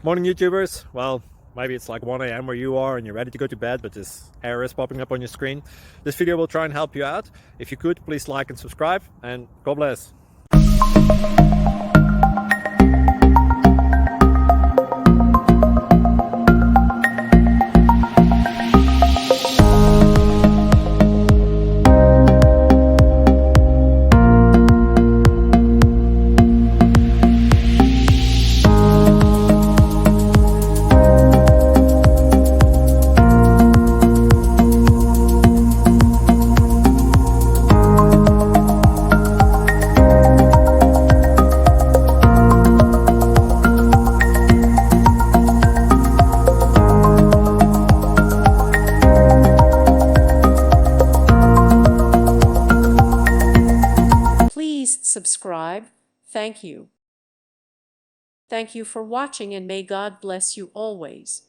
Morning YouTubers. Well, maybe it's like 1 a.m. where you are and you're ready to go to bed, but this error is popping up on your screen. This video will try and help you out. If you could, please like and subscribe, and God bless. Please subscribe. Thank you. Thank you for watching, and may God bless you always.